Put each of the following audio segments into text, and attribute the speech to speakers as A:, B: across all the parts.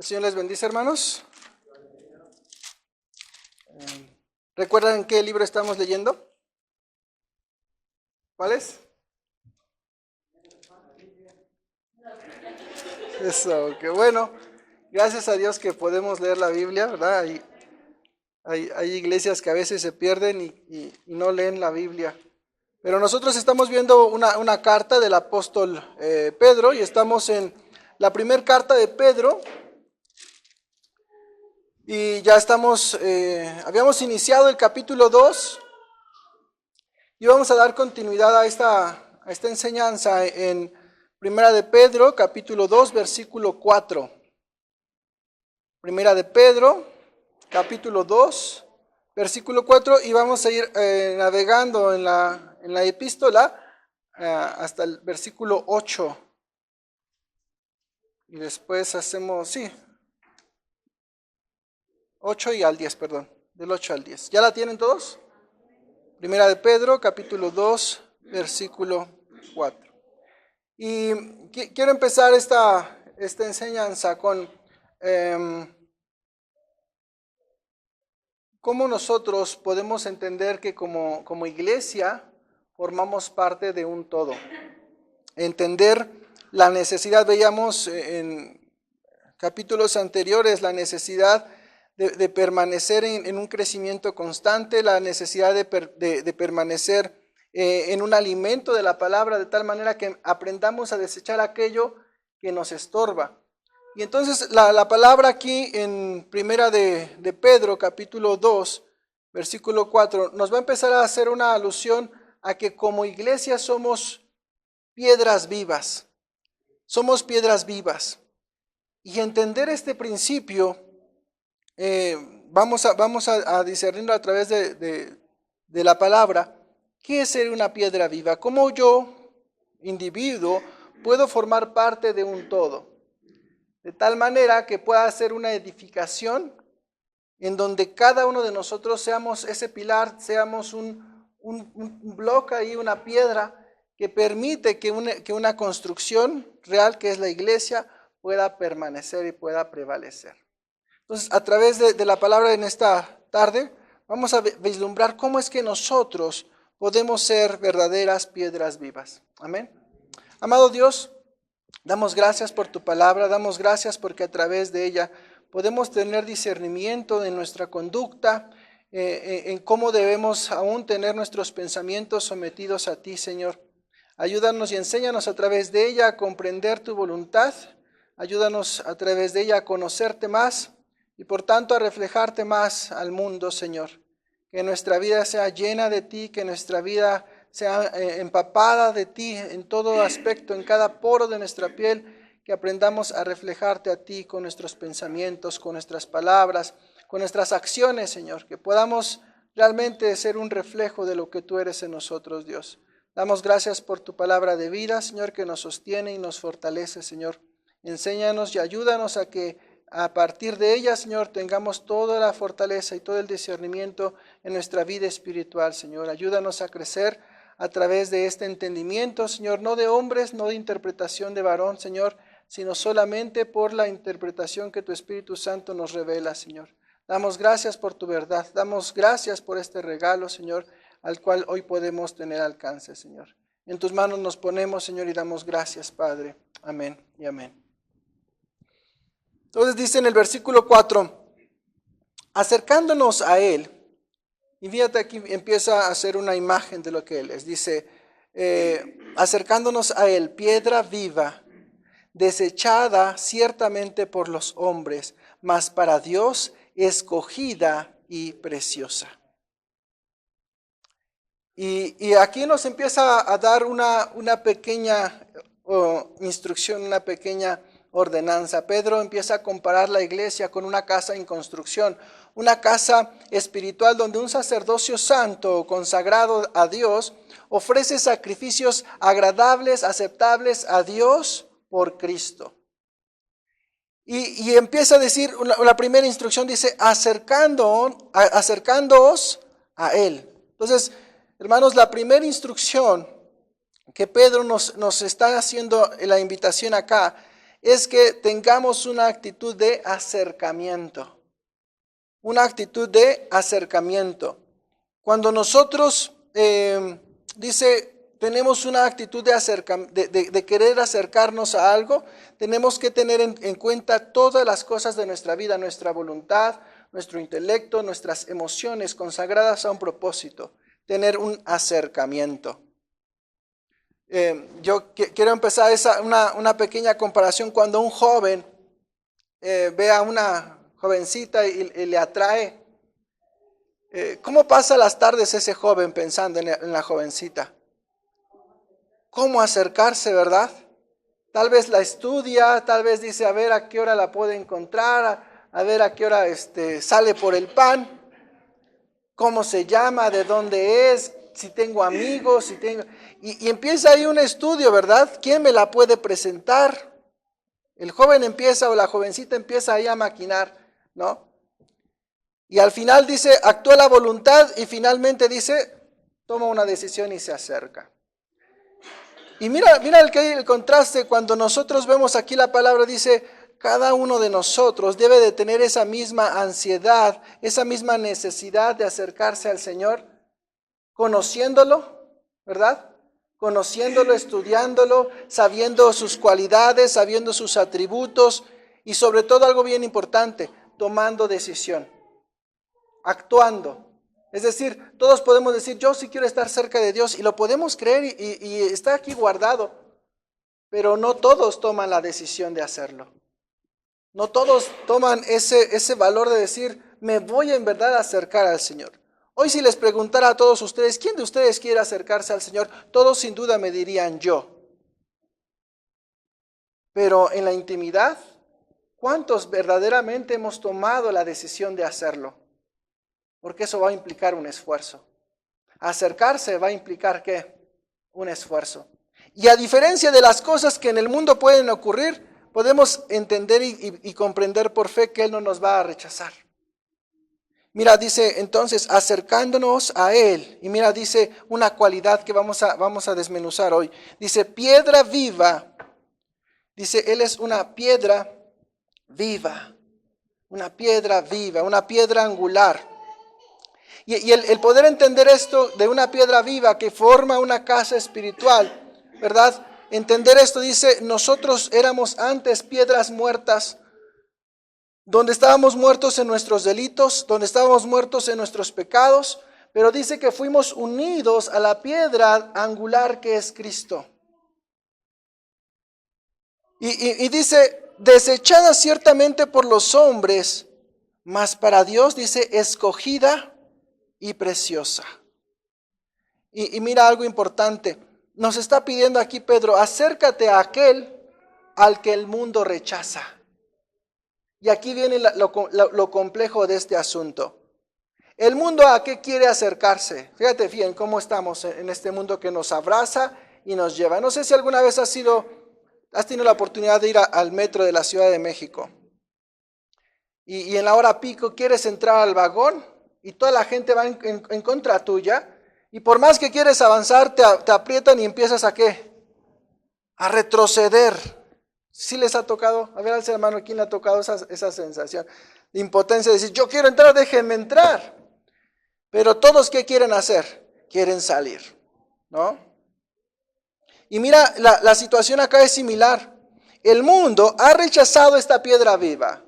A: El Señor les bendice, hermanos. ¿Recuerdan qué libro estamos leyendo? ¿Cuál es? Eso, qué bueno. Gracias a Dios que podemos leer la Biblia, ¿verdad? Hay iglesias que a veces se pierden y no leen la Biblia. Pero nosotros estamos viendo una carta del apóstol Pedro y estamos en la primera carta de Pedro. Y ya habíamos iniciado el capítulo 2 y vamos a dar continuidad a esta enseñanza en Primera de Pedro, capítulo 2, versículo 4. Primera de Pedro, capítulo 2, versículo 4, y vamos a ir navegando en la epístola hasta el versículo 8. Y después hacemos, 8 y al 10, perdón, del 8 al 10. ¿Ya la tienen todos? Primera de Pedro, capítulo 2, versículo 4. Y quiero empezar esta enseñanza con cómo nosotros podemos entender que como iglesia formamos parte de un todo. Entender la necesidad, veíamos en capítulos anteriores, la necesidad de permanecer en un crecimiento constante, la necesidad de permanecer en un alimento de la palabra, de tal manera que aprendamos a desechar aquello que nos estorba. Y entonces la palabra aquí en Primera de Pedro, capítulo 2, versículo 4, nos va a empezar a hacer una alusión a que como iglesia somos piedras vivas. Somos piedras vivas. Y entender este principio, vamos a discernirlo a través de la palabra. ¿Qué es ser una piedra viva? ¿Cómo yo, individuo, puedo formar parte de un todo? De tal manera que pueda ser una edificación en donde cada uno de nosotros seamos ese pilar, seamos un bloque ahí, una piedra que permite que una construcción real, que es la iglesia, pueda permanecer y pueda prevalecer. Entonces, a través de la palabra en esta tarde, vamos a vislumbrar cómo es que nosotros podemos ser verdaderas piedras vivas. Amén. Amado Dios, damos gracias por tu palabra, damos gracias porque a través de ella podemos tener discernimiento de nuestra conducta, en cómo debemos aún tener nuestros pensamientos sometidos a ti, Señor. Ayúdanos y enséñanos a través de ella a comprender tu voluntad, ayúdanos a través de ella a conocerte más y por tanto a reflejarte más al mundo, Señor. Que nuestra vida sea llena de ti, que nuestra vida sea empapada de ti en todo aspecto, en cada poro de nuestra piel, que aprendamos a reflejarte a ti con nuestros pensamientos, con nuestras palabras, con nuestras acciones, Señor, que podamos realmente ser un reflejo de lo que tú eres en nosotros, Dios. Damos gracias por tu palabra de vida, Señor, que nos sostiene y nos fortalece, Señor. Enséñanos y ayúdanos a que a partir de ella, Señor, tengamos toda la fortaleza y todo el discernimiento en nuestra vida espiritual, Señor. Ayúdanos a crecer a través de este entendimiento, Señor, no de hombres, no de interpretación de varón, Señor, sino solamente por la interpretación que tu Espíritu Santo nos revela, Señor. Damos gracias por tu verdad, damos gracias por este regalo, Señor, al cual hoy podemos tener alcance, Señor. En tus manos nos ponemos, Señor, y damos gracias, Padre. Amén y amén. Entonces dice en el versículo 4, acercándonos a Él, y fíjate aquí empieza a hacer una imagen de lo que Él es. Dice, acercándonos a Él, piedra viva, desechada ciertamente por los hombres, mas para Dios escogida y preciosa. Y aquí nos empieza a dar una pequeña instrucción, una pequeña ordenanza. Pedro empieza a comparar la iglesia con una casa en construcción, una casa espiritual donde un sacerdocio santo consagrado a Dios ofrece sacrificios agradables, aceptables a Dios por Cristo. Y empieza a decir, la primera instrucción dice, acercándoos a Él. Entonces, hermanos, la primera instrucción que Pedro nos está haciendo la invitación acá es que tengamos una actitud de acercamiento. Una actitud de acercamiento. Cuando nosotros, tenemos una actitud de querer acercarnos a algo, tenemos que tener en cuenta todas las cosas de nuestra vida, nuestra voluntad, nuestro intelecto, nuestras emociones consagradas a un propósito, tener un acercamiento. Yo quiero empezar una pequeña comparación. Cuando un joven ve a una jovencita y le atrae, ¿cómo pasa las tardes ese joven pensando en la jovencita? ¿Cómo acercarse, verdad? Tal vez la estudia, tal vez dice a ver a qué hora la puede encontrar, a ver a qué hora sale por el pan, cómo se llama, de dónde es, si tengo amigos, y empieza ahí un estudio, ¿verdad? ¿Quién me la puede presentar? El joven empieza o la jovencita empieza ahí a maquinar, ¿no? Y al final dice, actúa la voluntad y finalmente dice, toma una decisión y se acerca. Y mira el contraste cuando nosotros vemos aquí la palabra, dice, cada uno de nosotros debe de tener esa misma ansiedad, esa misma necesidad de acercarse al Señor, conociéndolo, ¿verdad? Conociéndolo, estudiándolo, sabiendo sus cualidades, sabiendo sus atributos y sobre todo algo bien importante, tomando decisión, actuando. Es decir, todos podemos decir, yo sí quiero estar cerca de Dios y lo podemos creer y está aquí guardado, pero no todos toman la decisión de hacerlo. No todos toman ese valor de decir, me voy en verdad a acercar al Señor. Hoy si les preguntara a todos ustedes, ¿quién de ustedes quiere acercarse al Señor? Todos sin duda me dirían yo. Pero en la intimidad, ¿cuántos verdaderamente hemos tomado la decisión de hacerlo? Porque eso va a implicar un esfuerzo. Acercarse va a implicar ¿qué? Un esfuerzo. Y a diferencia de las cosas que en el mundo pueden ocurrir, podemos entender y comprender por fe que Él no nos va a rechazar. Mira, dice entonces, acercándonos a Él. Y mira, dice una cualidad que vamos a desmenuzar hoy. Dice, piedra viva. Dice, Él es una piedra viva. Una piedra viva, una piedra angular. Y el poder entender esto de una piedra viva que forma una casa espiritual, ¿verdad? Entender esto dice, nosotros éramos antes piedras muertas, donde estábamos muertos en nuestros delitos, donde estábamos muertos en nuestros pecados, pero dice que fuimos unidos a la piedra angular que es Cristo. Y dice, desechada ciertamente por los hombres, mas para Dios dice, escogida y preciosa. Y mira algo importante, nos está pidiendo aquí Pedro, acércate a aquel al que el mundo rechaza. Y aquí viene lo complejo de este asunto. ¿El mundo a qué quiere acercarse? Fíjate bien cómo estamos en este mundo que nos abraza y nos lleva. No sé si alguna vez has tenido la oportunidad de ir al metro de la Ciudad de México. Y en la hora pico quieres entrar al vagón y toda la gente va en contra tuya. Y por más que quieres avanzar, te aprietan y empiezas ¿a qué? A retroceder. ¿Sí les ha tocado? A ver, al hermano, ¿quién le ha tocado esa sensación de impotencia? De decir, yo quiero entrar, déjenme entrar. Pero todos, ¿qué quieren hacer? Quieren salir, ¿no? Y mira, la situación acá es similar. El mundo ha rechazado esta piedra viva.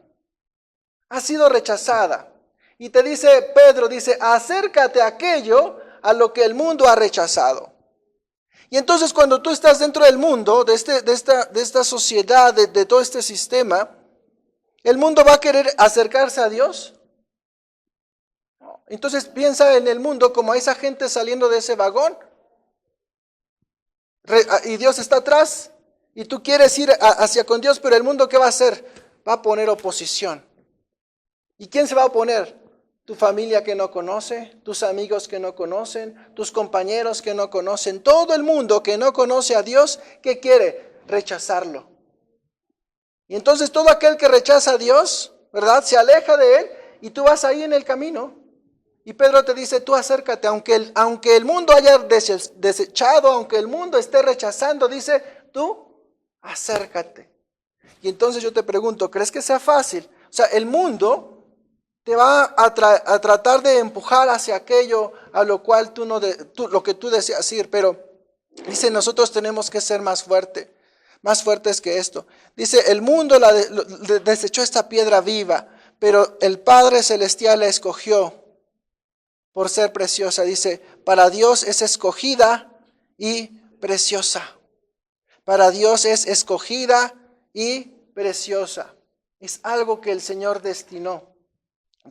A: Ha sido rechazada. Y te dice Pedro, dice, acércate a aquello a lo que el mundo ha rechazado. Y entonces cuando tú estás dentro del mundo, de esta sociedad, de todo este sistema, ¿el mundo va a querer acercarse a Dios? Entonces piensa en el mundo como a esa gente saliendo de ese vagón. Y Dios está atrás. Y tú quieres ir hacia con Dios, pero el mundo ¿qué va a hacer? Va a poner oposición. ¿Y quién se va a oponer? Tu familia que no conoce, tus amigos que no conocen, tus compañeros que no conocen, todo el mundo que no conoce a Dios, ¿qué quiere? Rechazarlo. Y entonces todo aquel que rechaza a Dios, ¿verdad? Se aleja de Él y tú vas ahí en el camino. Y Pedro te dice, tú acércate, aunque el mundo haya desechado, aunque el mundo esté rechazando, dice, tú acércate. Y entonces yo te pregunto, ¿crees que sea fácil? O sea, el mundo te va a tratar de empujar hacia aquello a lo cual lo que tú deseas ir, pero dice, nosotros tenemos que ser más fuertes que esto. Dice, el mundo desechó esta piedra viva, pero el Padre Celestial la escogió por ser preciosa. Dice, para Dios es escogida y preciosa. Para Dios es escogida y preciosa. Es algo que el Señor destinó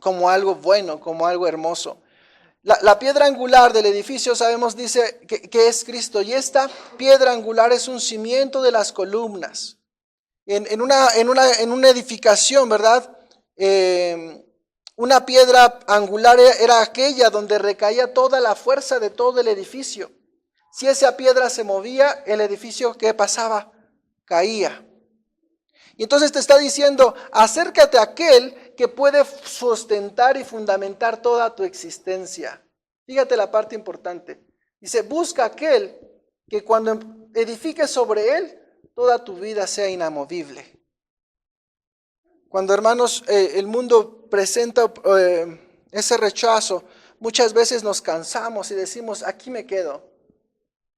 A: como algo bueno, como algo hermoso. La piedra angular del edificio, sabemos, dice que es Cristo. Y esta piedra angular es un cimiento de las columnas. En una edificación, ¿verdad? Una piedra angular era aquella donde recaía toda la fuerza de todo el edificio. Si esa piedra se movía, el edificio, ¿qué pasaba? Caía. Y entonces te está diciendo, acércate a aquel que puede sustentar y fundamentar toda tu existencia. Fíjate la parte importante. Dice, busca aquel que cuando edifiques sobre él, toda tu vida sea inamovible. Cuando, hermanos, el mundo presenta ese rechazo, muchas veces nos cansamos y decimos, aquí me quedo,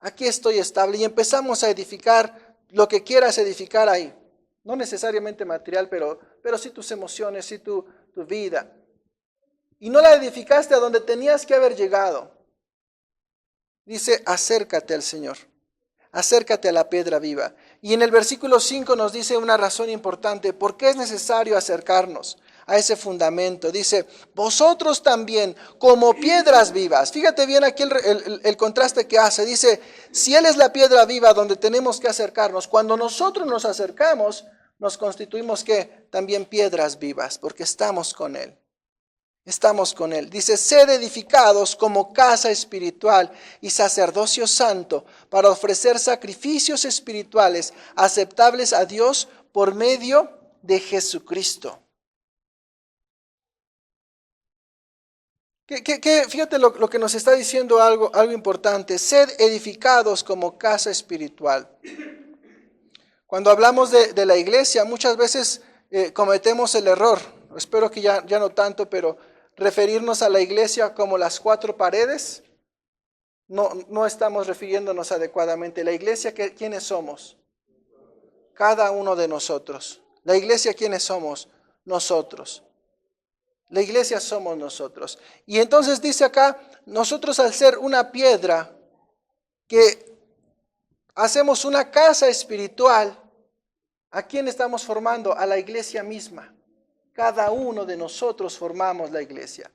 A: aquí estoy estable, y empezamos a edificar lo que quieras edificar ahí. No necesariamente material, pero sí tus emociones, sí tu vida. Y no la edificaste a donde tenías que haber llegado. Dice, acércate al Señor. Acércate a la piedra viva. Y en el versículo 5 nos dice una razón importante. ¿Por qué es necesario acercarnos a ese fundamento? Dice, vosotros también como piedras vivas. Fíjate bien aquí el contraste que hace. Dice, si Él es la piedra viva donde tenemos que acercarnos, cuando nosotros nos acercamos, nos constituimos ¿qué? También piedras vivas, porque estamos con Él. Estamos con Él. Dice, sed edificados como casa espiritual y sacerdocio santo para ofrecer sacrificios espirituales aceptables a Dios por medio de Jesucristo. Fíjate lo que nos está diciendo algo importante. Sed edificados como casa espiritual. Cuando hablamos de la iglesia, muchas veces cometemos el error, espero que ya no tanto, pero referirnos a la iglesia como las cuatro paredes, no estamos refiriéndonos adecuadamente. La iglesia, ¿quiénes somos? Cada uno de nosotros. La iglesia, ¿quiénes somos? Nosotros. La iglesia somos nosotros. Y entonces dice acá, nosotros al ser una piedra, que hacemos una casa espiritual, ¿a quién estamos formando? A la iglesia misma. Cada uno de nosotros formamos la iglesia.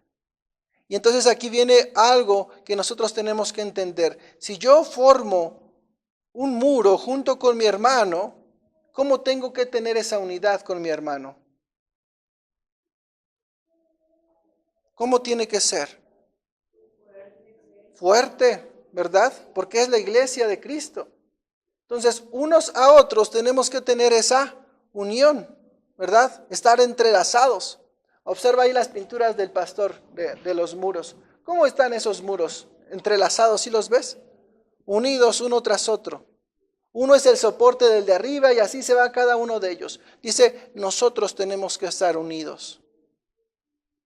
A: Y entonces aquí viene algo que nosotros tenemos que entender. Si yo formo un muro junto con mi hermano, ¿cómo tengo que tener esa unidad con mi hermano? ¿Cómo tiene que ser? Fuerte, ¿verdad? Porque es la iglesia de Cristo. Entonces, unos a otros tenemos que tener esa unión, ¿verdad? Estar entrelazados. Observa ahí las pinturas del pastor de los muros. ¿Cómo están esos muros entrelazados? ¿Sí los ves? Unidos uno tras otro. Uno es el soporte del de arriba y así se va cada uno de ellos. Dice, nosotros tenemos que estar unidos.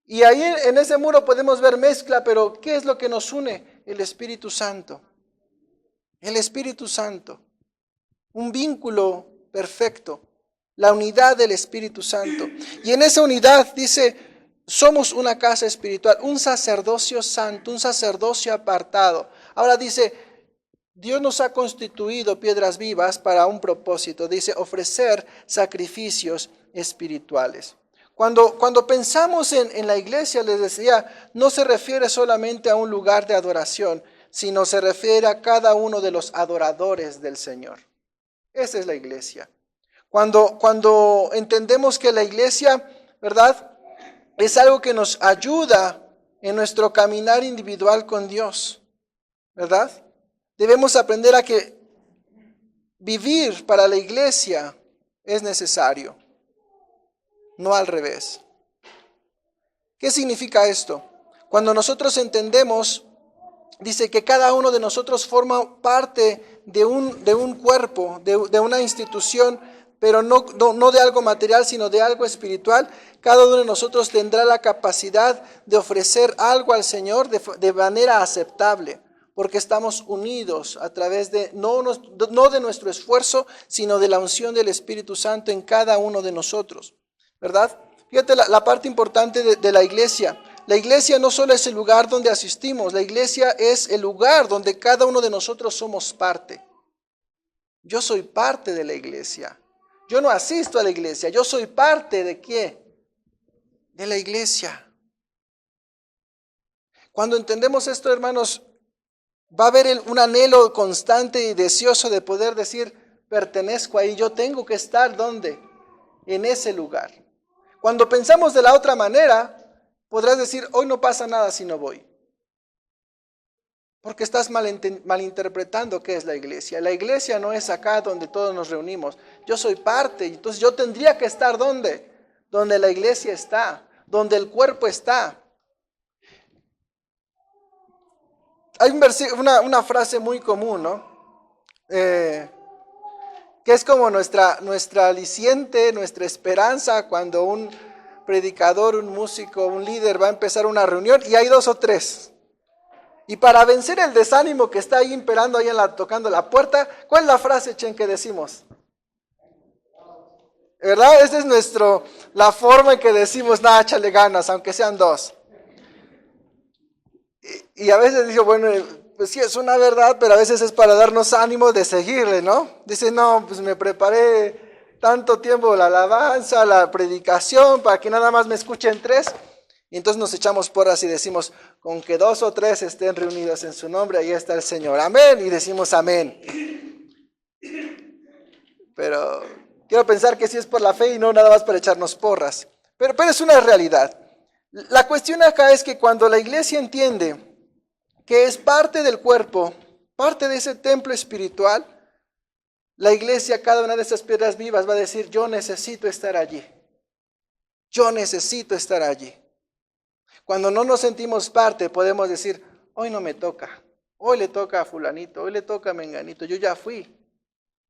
A: Y ahí en ese muro podemos ver mezcla, pero ¿qué es lo que nos une? El Espíritu Santo. El Espíritu Santo. Un vínculo perfecto. La unidad del Espíritu Santo. Y en esa unidad dice, somos una casa espiritual, un sacerdocio santo, un sacerdocio apartado. Ahora dice, Dios nos ha constituido piedras vivas para un propósito. Dice, ofrecer sacrificios espirituales. Cuando pensamos en la iglesia, les decía, no se refiere solamente a un lugar de adoración, sino se refiere a cada uno de los adoradores del Señor. Esa es la iglesia. Cuando entendemos que la iglesia, ¿verdad?, es algo que nos ayuda en nuestro caminar individual con Dios, ¿verdad? Debemos aprender a que vivir para la iglesia es necesario, no al revés. ¿Qué significa esto? Cuando nosotros entendemos, dice que cada uno de nosotros forma parte de un cuerpo, de una institución, pero no de algo material, sino de algo espiritual, cada uno de nosotros tendrá la capacidad de ofrecer algo al Señor de manera aceptable, porque estamos unidos a través de, no de nuestro esfuerzo, sino de la unción del Espíritu Santo en cada uno de nosotros, ¿verdad? Fíjate la parte importante de la iglesia. La iglesia no solo es el lugar donde asistimos, la iglesia es el lugar donde cada uno de nosotros somos parte. Yo soy parte de la iglesia. Yo no asisto a la iglesia, yo soy parte ¿de qué? De la iglesia. Cuando entendemos esto, hermanos, va a haber un anhelo constante y deseoso de poder decir, pertenezco ahí, yo tengo que estar ¿dónde? En ese lugar. Cuando pensamos de la otra manera, podrás decir, hoy no pasa nada si no voy. Porque estás malinterpretando qué es la iglesia. La iglesia no es acá donde todos nos reunimos. Yo soy parte, entonces yo tendría que estar ¿dónde? Donde la iglesia está, donde el cuerpo está. Hay una frase muy común, ¿no? Que es como nuestra aliciente, nuestra esperanza cuando un predicador, un músico, un líder va a empezar una reunión y hay 2 o 3. Y para vencer el desánimo que está ahí imperando, ahí tocando la puerta, ¿cuál es la frase, Chen, que decimos? ¿Verdad? Esa es la forma en que decimos, nada, échale ganas, aunque sean 2. Y a veces digo, bueno, pues sí, es una verdad, pero a veces es para darnos ánimo de seguirle, ¿no? Dice, no, pues me preparé tanto tiempo la alabanza, la predicación, para que nada más me escuchen 3. Y entonces nos echamos porras y decimos, con que 2 o 3 estén reunidos en su nombre, ahí está el Señor. Amén. Y decimos amén. Pero quiero pensar que sí es por la fe y no nada más para echarnos porras. Pero es una realidad. La cuestión acá es que cuando la iglesia entiende que es parte del cuerpo, parte de ese templo espiritual, la iglesia, cada una de esas piedras vivas va a decir, yo necesito estar allí. Yo necesito estar allí. Cuando no nos sentimos parte, podemos decir, hoy no me toca, hoy le toca a fulanito, hoy le toca a menganito, yo ya fui,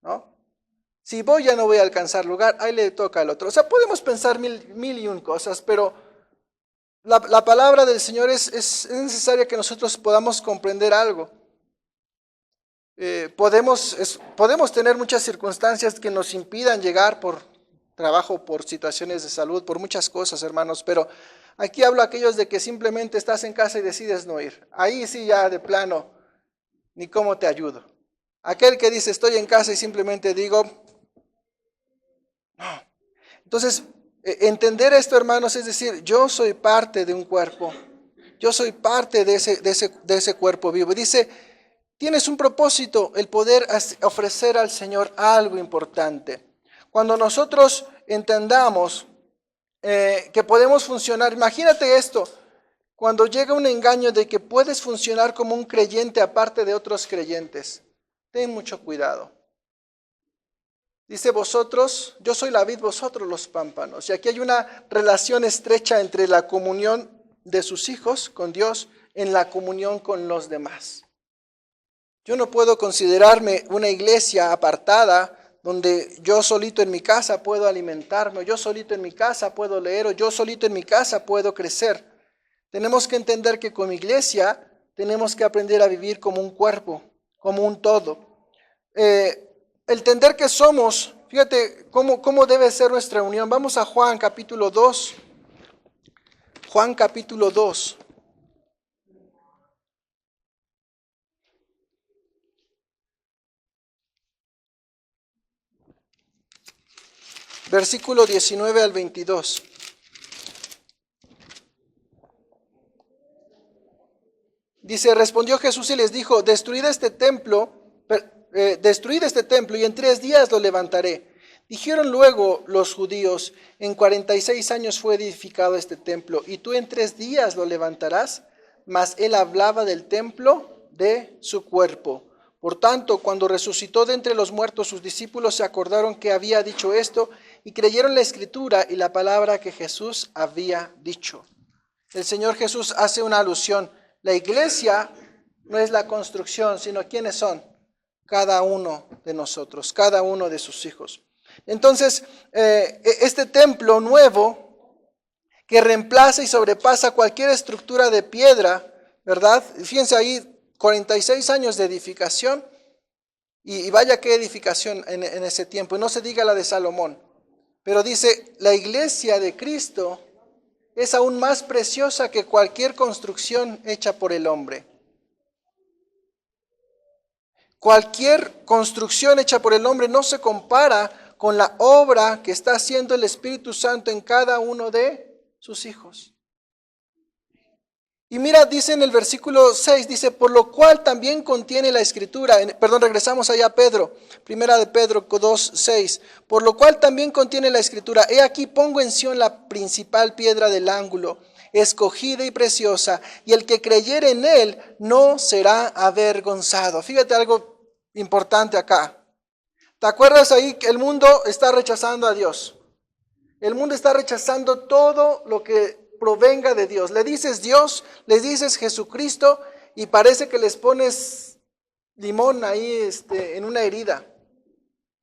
A: ¿no? Si voy ya no voy a alcanzar lugar, ahí le toca al otro. O sea, podemos pensar mil y un cosas, pero la palabra del Señor es necesaria que nosotros podamos comprender algo. Podemos tener muchas circunstancias que nos impidan llegar por trabajo, por situaciones de salud, por muchas cosas, hermanos, pero aquí hablo a aquellos de que simplemente estás en casa y decides no ir. Ahí sí ya de plano, ni cómo te ayudo. Aquel que dice estoy en casa y simplemente digo, no. Entonces, entender esto, hermanos, es decir, yo soy parte de un cuerpo. Yo soy parte de ese cuerpo vivo. Dice, tienes un propósito, el poder ofrecer al Señor algo importante. Cuando nosotros entendamos que podemos funcionar, imagínate esto, cuando llega un engaño de que puedes funcionar como un creyente aparte de otros creyentes, ten mucho cuidado. Dice vosotros, yo soy la vid, vosotros los pámpanos. Y aquí hay una relación estrecha entre la comunión de sus hijos con Dios en la comunión con los demás. Yo no puedo considerarme una iglesia apartada donde yo solito en mi casa puedo alimentarme, yo solito en mi casa puedo leer, o yo solito en mi casa puedo crecer. Tenemos que entender que como iglesia tenemos que aprender a vivir como un cuerpo, como un todo. Entender que somos, fíjate cómo debe ser nuestra unión. Vamos a Juan capítulo 2. Juan capítulo 2. Versículo 19 al 22. Dice, respondió Jesús y les dijo, destruid este templo y en 3 días lo levantaré. Dijeron luego los judíos, en 46 años fue edificado este templo, y tú en 3 días lo levantarás. Mas él hablaba del templo de su cuerpo. Por tanto, cuando resucitó de entre los muertos, sus discípulos se acordaron que había dicho esto, y creyeron la escritura y la palabra que Jesús había dicho. El Señor Jesús hace una alusión. La iglesia no es la construcción, sino ¿quiénes son? Cada uno de nosotros, cada uno de sus hijos. Entonces, este templo nuevo que reemplaza y sobrepasa cualquier estructura de piedra, ¿verdad? Fíjense ahí, 46 años de edificación, y vaya qué edificación en ese tiempo, y no se diga la de Salomón, pero dice, la iglesia de Cristo es aún más preciosa que cualquier construcción hecha por el hombre. Cualquier construcción hecha por el hombre no se compara con la obra que está haciendo el Espíritu Santo en cada uno de sus hijos. Y mira, dice en el versículo 6, dice, por lo cual también contiene la Escritura, regresamos allá a Pedro, primera de Pedro 2, 6, por lo cual también contiene la Escritura, he aquí pongo en Sión la principal piedra del ángulo, escogida y preciosa, y el que creyere en él no será avergonzado. Fíjate algo importante acá. ¿Te acuerdas ahí que el mundo está rechazando a Dios? El mundo está rechazando todo lo que provenga de Dios. Le dices Dios, les dices Jesucristo y parece que les pones limón ahí en una herida.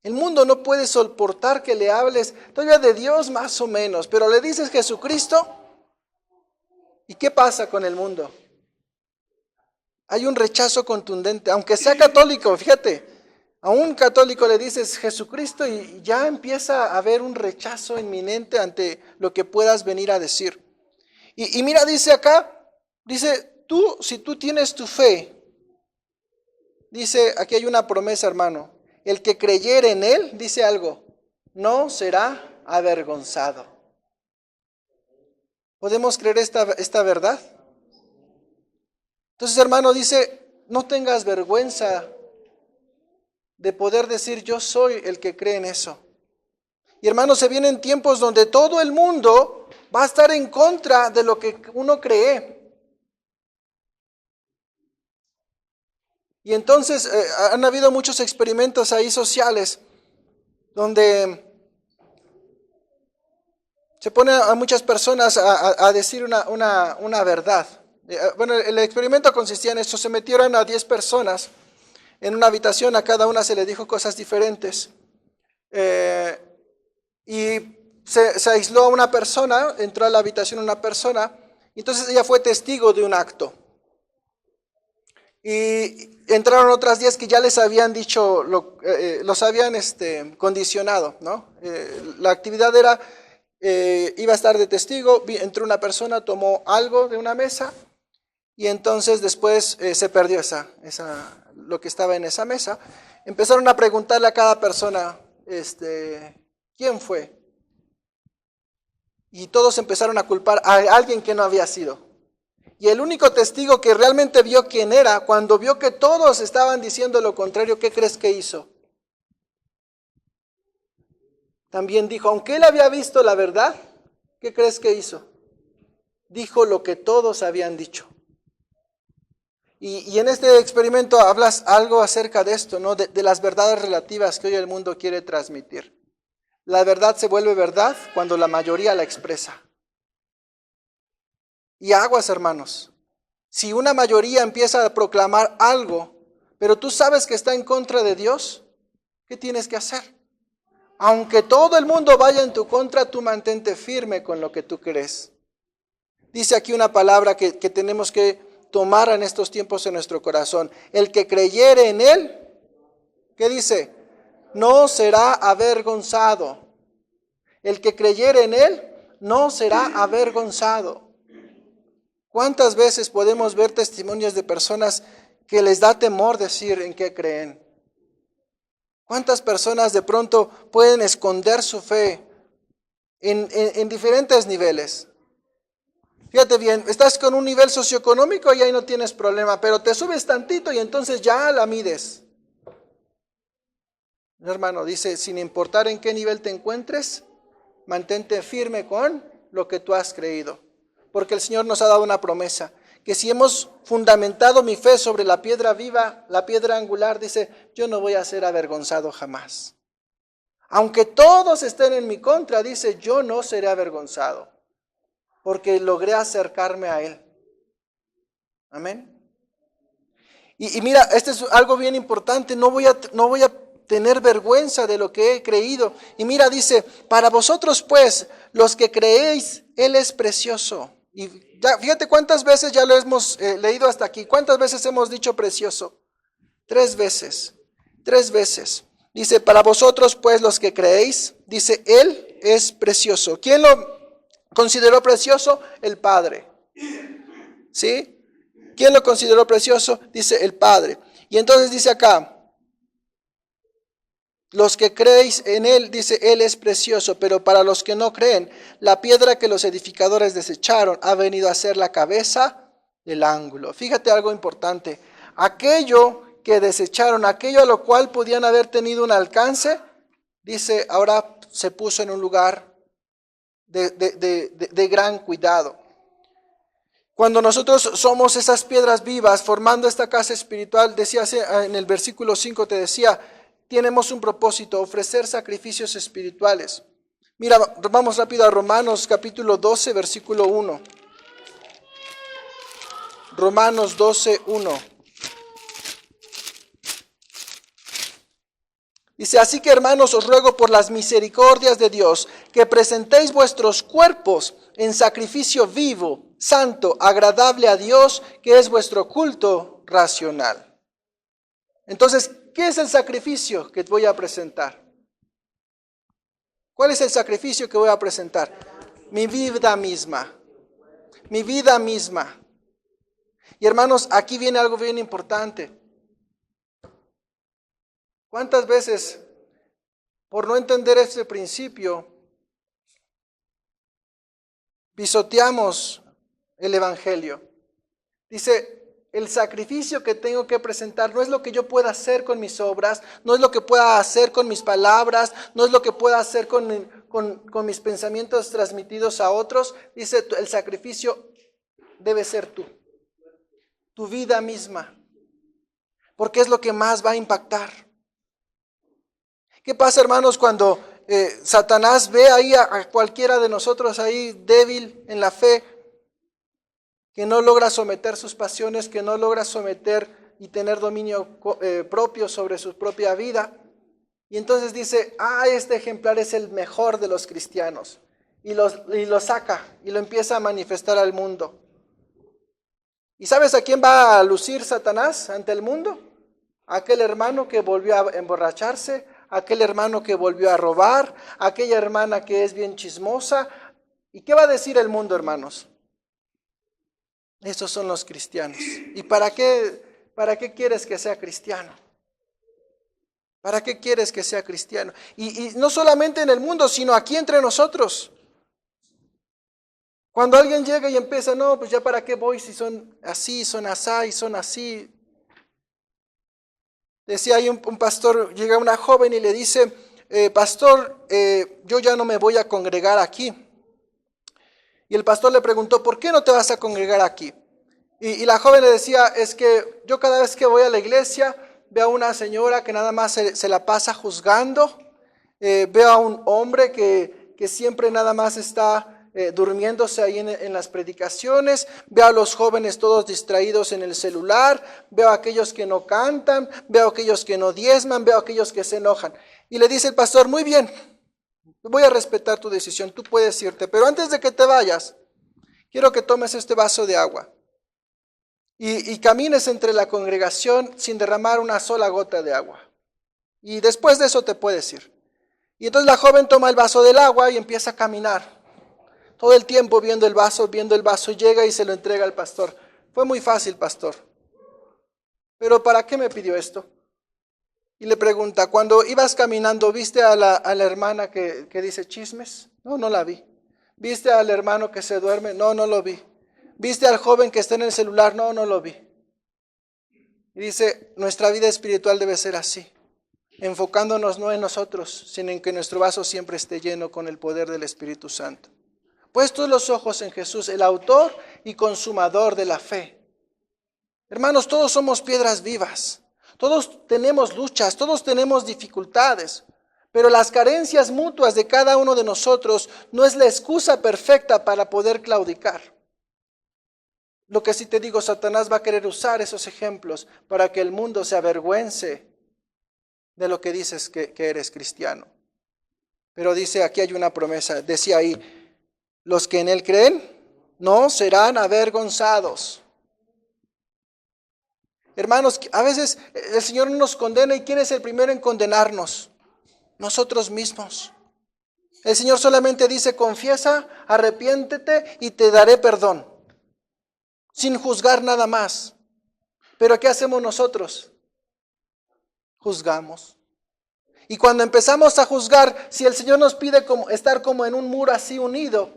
A: El mundo no puede soportar que le hables todavía de Dios más o menos, pero le dices Jesucristo ¿y qué pasa con el mundo? Hay un rechazo contundente, aunque sea católico, fíjate, a un católico le dices Jesucristo y ya empieza a haber un rechazo inminente ante lo que puedas venir a decir. Y mira, dice acá, dice, si tú tienes tu fe, dice, aquí hay una promesa, hermano, el que creyere en él, dice algo, no será avergonzado. ¿Podemos creer esta verdad? Entonces, hermano, dice, no tengas vergüenza de poder decir, yo soy el que cree en eso. Y hermano, se vienen tiempos donde todo el mundo va a estar en contra de lo que uno cree. Y entonces han habido muchos experimentos ahí sociales donde se pone a muchas personas a decir una verdad. Bueno, el experimento consistía en esto, se metieron a 10 personas en una habitación, a cada una se le dijo cosas diferentes. Y se aisló a una persona, entró a la habitación una persona, y entonces ella fue testigo de un acto. Y entraron otras 10 que ya les habían dicho, los habían condicionado, ¿no? La actividad era, iba a estar de testigo, entró una persona, tomó algo de una mesa, y entonces después se perdió lo que estaba en esa mesa. Empezaron a preguntarle a cada persona, ¿quién fue? Y todos empezaron a culpar a alguien que no había sido. Y el único testigo que realmente vio quién era, cuando vio que todos estaban diciendo lo contrario, ¿qué crees que hizo? También dijo, aunque él había visto la verdad, ¿qué crees que hizo? Dijo lo que todos habían dicho. Y en este experimento hablas algo acerca de esto, ¿no? De las verdades relativas que hoy el mundo quiere transmitir. La verdad se vuelve verdad cuando la mayoría la expresa. Y aguas, hermanos. Si una mayoría empieza a proclamar algo, pero tú sabes que está en contra de Dios, ¿qué tienes que hacer? Aunque todo el mundo vaya en tu contra, tú mantente firme con lo que tú crees. Dice aquí una palabra que tenemos que tomar en estos tiempos en nuestro corazón. El que creyere en él, ¿qué dice? No será avergonzado. El que creyere en él no será avergonzado. ¿Cuántas veces podemos ver testimonios de personas que les da temor decir en qué creen? ¿Cuántas personas de pronto pueden esconder su fe en diferentes niveles? Fíjate bien, estás con un nivel socioeconómico y ahí no tienes problema, pero te subes tantito y entonces ya la mides. Hermano, dice, sin importar en qué nivel te encuentres, mantente firme con lo que tú has creído. Porque el Señor nos ha dado una promesa, que si hemos fundamentado mi fe sobre la piedra viva, la piedra angular, dice, yo no voy a ser avergonzado jamás. Aunque todos estén en mi contra, dice, yo no seré avergonzado, porque logré acercarme a Él. Amén. Y mira, este es algo bien importante, no voy a tener vergüenza de lo que he creído. Y mira, dice, para vosotros pues, los que creéis, Él es precioso. Y ya, fíjate cuántas veces ya lo hemos leído hasta aquí. ¿Cuántas veces hemos dicho precioso? 3 veces. 3 veces. Dice, para vosotros pues los que creéis, dice, Él es precioso. ¿Quién lo consideró precioso? El Padre. ¿Sí? ¿Quién lo consideró precioso? Dice el Padre. Y entonces dice acá, los que creéis en Él, dice, Él es precioso, pero para los que no creen, la piedra que los edificadores desecharon ha venido a ser la cabeza del ángulo. Fíjate algo importante. Aquello que desecharon, aquello a lo cual podían haber tenido un alcance, dice, ahora se puso en un lugar de gran cuidado. Cuando nosotros somos esas piedras vivas formando esta casa espiritual, decía en el versículo 5, te decía, tenemos un propósito, ofrecer sacrificios espirituales. Mira, vamos rápido a Romanos capítulo 12, versículo 1. Romanos 12, 1. Dice, así que hermanos, os ruego por las misericordias de Dios, que presentéis vuestros cuerpos en sacrificio vivo, santo, agradable a Dios, que es vuestro culto racional. Entonces, ¿qué es el sacrificio que voy a presentar? ¿Cuál es el sacrificio que voy a presentar? Mi vida misma. Mi vida misma. Y hermanos, aquí viene algo bien importante. ¿Cuántas veces, por no entender este principio, pisoteamos el Evangelio? Dice, el sacrificio que tengo que presentar no es lo que yo pueda hacer con mis obras, no es lo que pueda hacer con mis palabras, no es lo que pueda hacer con mis pensamientos transmitidos a otros. Dice, el sacrificio debe ser tú, tu vida misma, porque es lo que más va a impactar. ¿Qué pasa, hermanos, cuando Satanás ve ahí a cualquiera de nosotros ahí débil en la fe, que no logra someter sus pasiones, que no logra someter y tener dominio propio sobre su propia vida? Y entonces dice, este ejemplar es el mejor de los cristianos. Y lo saca y lo empieza a manifestar al mundo. ¿Y sabes a quién va a lucir Satanás ante el mundo? Aquel hermano que volvió a emborracharse, aquel hermano que volvió a robar, aquella hermana que es bien chismosa. ¿Y qué va a decir el mundo, hermanos? Esos son los cristianos. ¿Y para qué quieres que sea cristiano? ¿Para qué quieres que sea cristiano? Y no solamente en el mundo, sino aquí entre nosotros. Cuando alguien llega y empieza, no, pues ya para qué voy si son así, son así, son así. Decía ahí un pastor, llega una joven y le dice, pastor, yo ya no me voy a congregar aquí. Y el pastor le preguntó, ¿por qué no te vas a congregar aquí? Y la joven le decía, es que yo cada vez que voy a la iglesia veo a una señora que nada más se la pasa juzgando, veo a un hombre que siempre nada más está durmiéndose ahí en las predicaciones, veo a los jóvenes todos distraídos en el celular, veo a aquellos que no cantan, veo a aquellos que no diezman, veo a aquellos que se enojan. Y le dice el pastor, muy bien, voy a respetar tu decisión, tú puedes irte, pero antes de que te vayas, quiero que tomes este vaso de agua y camines entre la congregación sin derramar una sola gota de agua. Y después de eso te puedes ir. Y entonces la joven toma el vaso del agua y empieza a caminar. Todo el tiempo viendo el vaso, llega y se lo entrega al pastor. Fue muy fácil, pastor. ¿Pero para qué me pidió esto? Y le pregunta, cuando ibas caminando, ¿viste a la hermana que dice chismes? No, no la vi. ¿Viste al hermano que se duerme? No, no lo vi. ¿Viste al joven que está en el celular? No, no lo vi. Y dice, nuestra vida espiritual debe ser así, enfocándonos no en nosotros, sino en que nuestro vaso siempre esté lleno con el poder del Espíritu Santo. Puestos los ojos en Jesús, el autor y consumador de la fe. Hermanos, todos somos piedras vivas. Todos tenemos luchas, todos tenemos dificultades, pero las carencias mutuas de cada uno de nosotros no es la excusa perfecta para poder claudicar. Lo que sí te digo, Satanás va a querer usar esos ejemplos para que el mundo se avergüence de lo que dices que eres cristiano. Pero dice, aquí hay una promesa, decía ahí, los que en Él creen no serán avergonzados. Hermanos, a veces el Señor nos condena, ¿y quién es el primero en condenarnos? Nosotros mismos. El Señor solamente dice, confiesa, arrepiéntete y te daré perdón, sin juzgar nada más. Pero ¿qué hacemos nosotros? Juzgamos. Y cuando empezamos a juzgar, si el Señor nos pide estar como en un muro así unido,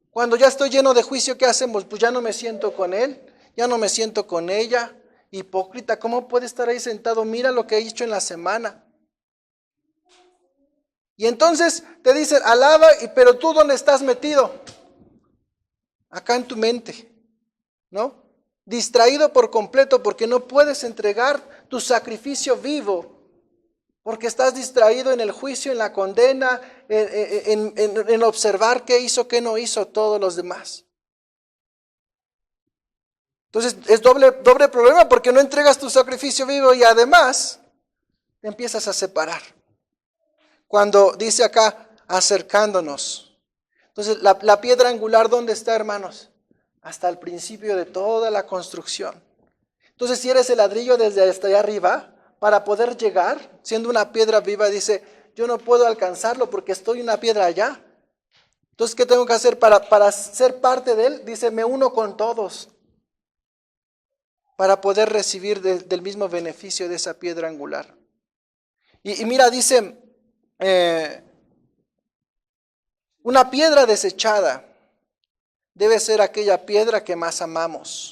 A: cuando ya estoy lleno de juicio, ¿qué hacemos? Pues ya no me siento con Él, ya no me siento con ella. Hipócrita, ¿cómo puede estar ahí sentado? Mira lo que he hecho en la semana. Y entonces te dicen, alaba, pero tú ¿dónde estás metido? Acá en tu mente, ¿no? Distraído por completo porque no puedes entregar tu sacrificio vivo. Porque estás distraído en el juicio, en la condena, en observar qué hizo, qué no hizo todos los demás. Entonces es doble problema porque no entregas tu sacrificio vivo y además te empiezas a separar. Cuando dice acá, acercándonos. Entonces la piedra angular, ¿dónde está, hermanos? Hasta el principio de toda la construcción. Entonces si eres el ladrillo desde hasta allá arriba, para poder llegar, siendo una piedra viva, dice, yo no puedo alcanzarlo porque estoy una piedra allá. Entonces, ¿qué tengo que hacer para ser parte de él? Dice, me uno con todos para poder recibir del mismo beneficio de esa piedra angular. Y mira, dice, una piedra desechada debe ser aquella piedra que más amamos.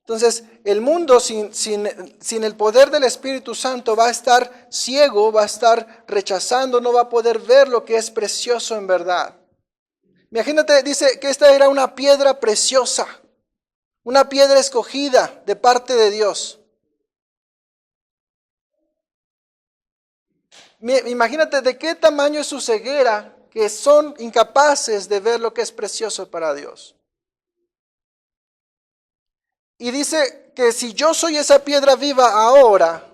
A: Entonces, el mundo sin el poder del Espíritu Santo va a estar ciego, va a estar rechazando, no va a poder ver lo que es precioso en verdad. Imagínate, dice que esta era una piedra preciosa, una piedra escogida de parte de Dios. Imagínate de qué tamaño es su ceguera, que son incapaces de ver lo que es precioso para Dios. Y dice que si yo soy esa piedra viva ahora,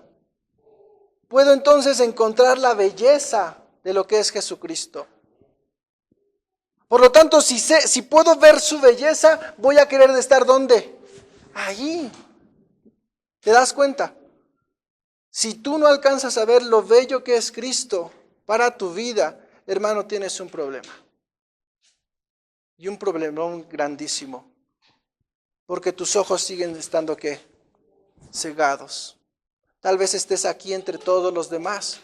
A: puedo entonces encontrar la belleza de lo que es Jesucristo. Por lo tanto, si puedo ver su belleza, voy a querer estar ¿dónde? Allí. ¿Te das cuenta? Si tú no alcanzas a ver lo bello que es Cristo para tu vida, hermano, tienes un problema. Y un problemón grandísimo. Porque tus ojos siguen estando, ¿qué? Cegados. Tal vez estés aquí entre todos los demás.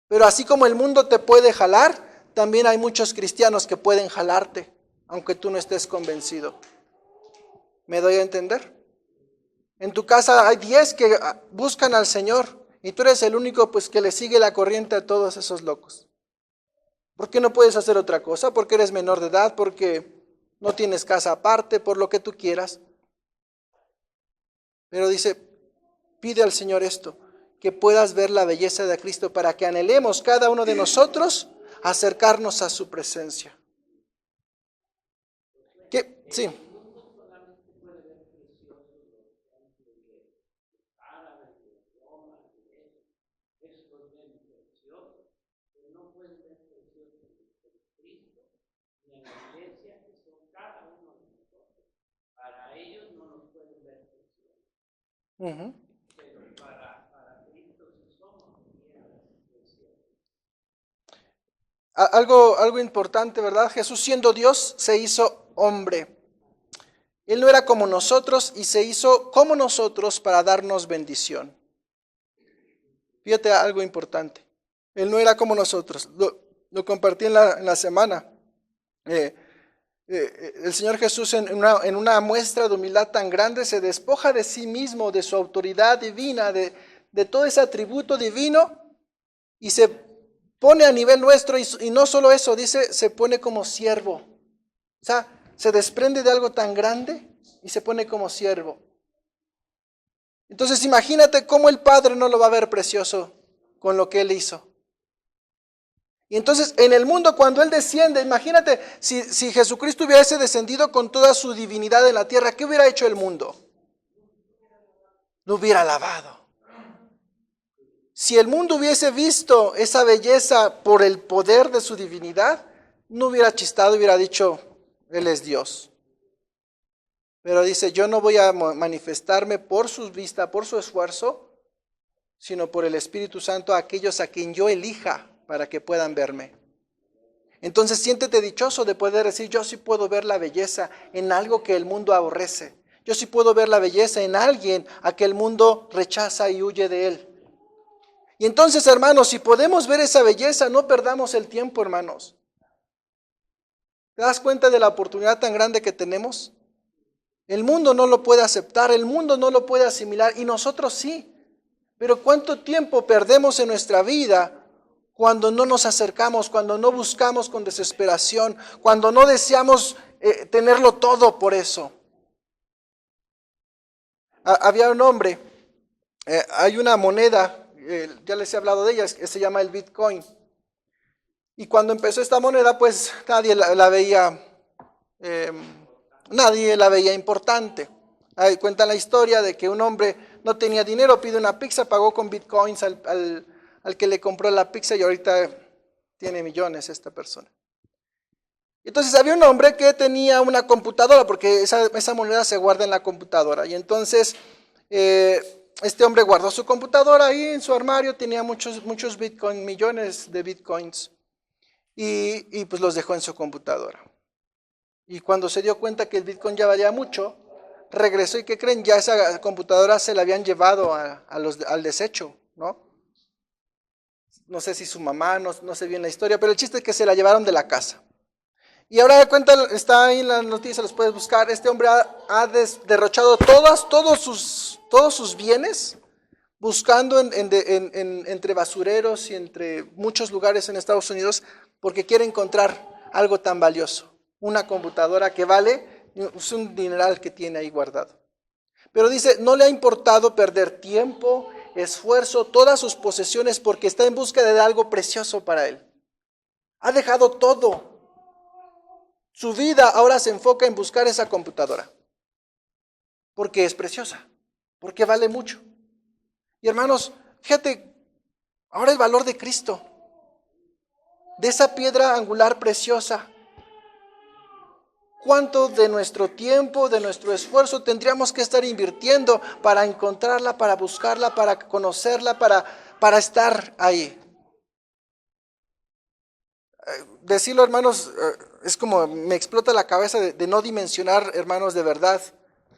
A: Pero así como el mundo te puede jalar, también hay muchos cristianos que pueden jalarte, aunque tú no estés convencido. ¿Me doy a entender? En tu casa hay 10 que buscan al Señor y tú eres el único pues que le sigue la corriente a todos esos locos. ¿Por qué no puedes hacer otra cosa? Porque eres menor de edad, porque no tienes casa aparte, por lo que tú quieras. Pero dice, pide al Señor esto, que puedas ver la belleza de Cristo para que anhelemos cada uno de nosotros acercarnos a su presencia. ¿Qué? Sí. Uh-huh. Algo importante, ¿verdad? Jesús siendo Dios se hizo hombre. Él no era como nosotros y se hizo como nosotros para darnos bendición. Fíjate algo importante. Él no era como nosotros. Lo compartí en la semana. El Señor Jesús en una muestra de humildad tan grande se despoja de sí mismo, de su autoridad divina, de todo ese atributo divino y se pone a nivel nuestro y no solo eso, dice, se pone como siervo. O sea, se desprende de algo tan grande y se pone como siervo. Entonces imagínate cómo el Padre no lo va a ver precioso con lo que Él hizo. Y entonces en el mundo cuando Él desciende, imagínate si Jesucristo hubiese descendido con toda su divinidad en la tierra, ¿qué hubiera hecho el mundo? Lo hubiera lavado. Si el mundo hubiese visto esa belleza por el poder de su divinidad, no hubiera chistado, hubiera dicho, Él es Dios. Pero dice, yo no voy a manifestarme por su vista, por su esfuerzo, sino por el Espíritu Santo a aquellos a quien yo elija para que puedan verme. Entonces siéntete dichoso de poder decir, yo sí puedo ver la belleza en algo que el mundo aborrece. Yo sí puedo ver la belleza en alguien a que el mundo rechaza y huye de él. Y entonces, hermanos, si podemos ver esa belleza, no perdamos el tiempo, hermanos. ¿Te das cuenta de la oportunidad tan grande que tenemos? El mundo no lo puede aceptar, el mundo no lo puede asimilar y nosotros sí. Pero ¿cuánto tiempo perdemos en nuestra vida cuando no nos acercamos, cuando no buscamos con desesperación, cuando no deseamos tenerlo todo por eso? Había un hombre, hay una moneda, ya les he hablado de ella, que se llama el Bitcoin. Y cuando empezó esta moneda, pues nadie la veía, importante. Ahí cuentan la historia de que un hombre no tenía dinero, pide una pizza, pagó con bitcoins al que le compró la pizza y ahorita tiene millones esta persona. Entonces había un hombre que tenía una computadora, porque esa moneda se guarda en la computadora. Y entonces este hombre guardó su computadora ahí en su armario, tenía muchos bitcoins, millones de bitcoins, y pues los dejó en su computadora. Y cuando se dio cuenta que el bitcoin ya valía mucho, regresó y ¿qué creen? Ya esa computadora se la habían llevado al desecho, ¿no? No sé si su mamá, no sé bien la historia, pero el chiste es que se la llevaron de la casa. Y ahora de cuenta, está ahí en la noticia, los puedes buscar, este hombre ha derrochado todos sus bienes, buscando entre basureros y entre muchos lugares en Estados Unidos, porque quiere encontrar algo tan valioso, una computadora que vale, es un dineral que tiene ahí guardado. Pero dice, no le ha importado perder tiempo, esfuerzo, todas sus posesiones, porque está en búsqueda de algo precioso para él. Ha dejado todo. Su vida ahora se enfoca en buscar esa computadora, porque es preciosa, porque vale mucho. Y hermanos, fíjate, ahora el valor de Cristo, de esa piedra angular preciosa. ¿Cuánto de nuestro tiempo, de nuestro esfuerzo tendríamos que estar invirtiendo para encontrarla, para buscarla, para conocerla, para estar ahí? Decirlo, hermanos, es como me explota la cabeza de no dimensionar, hermanos, de verdad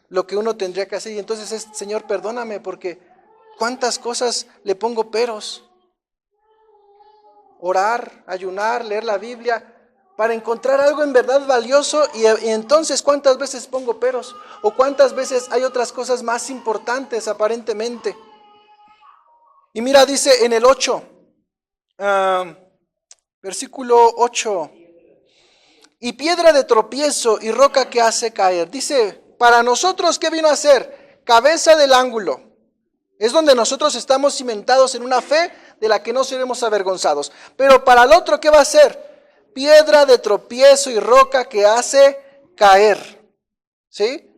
A: lo que uno tendría que hacer. Y entonces es, Señor, perdóname, porque cuántas cosas le pongo peros. Orar, ayunar, leer la Biblia, para encontrar algo en verdad valioso, y entonces ¿cuántas veces pongo peros? ¿O cuántas veces hay otras cosas más importantes aparentemente? Y mira, dice en el 8, versículo 8, y piedra de tropiezo y roca que hace caer. Dice, para nosotros, ¿qué vino a ser? Cabeza del ángulo. Es donde nosotros estamos cimentados en una fe de la que no seremos avergonzados. Pero para el otro, ¿qué va a ser? Piedra de tropiezo y roca que hace caer. ¿Sí?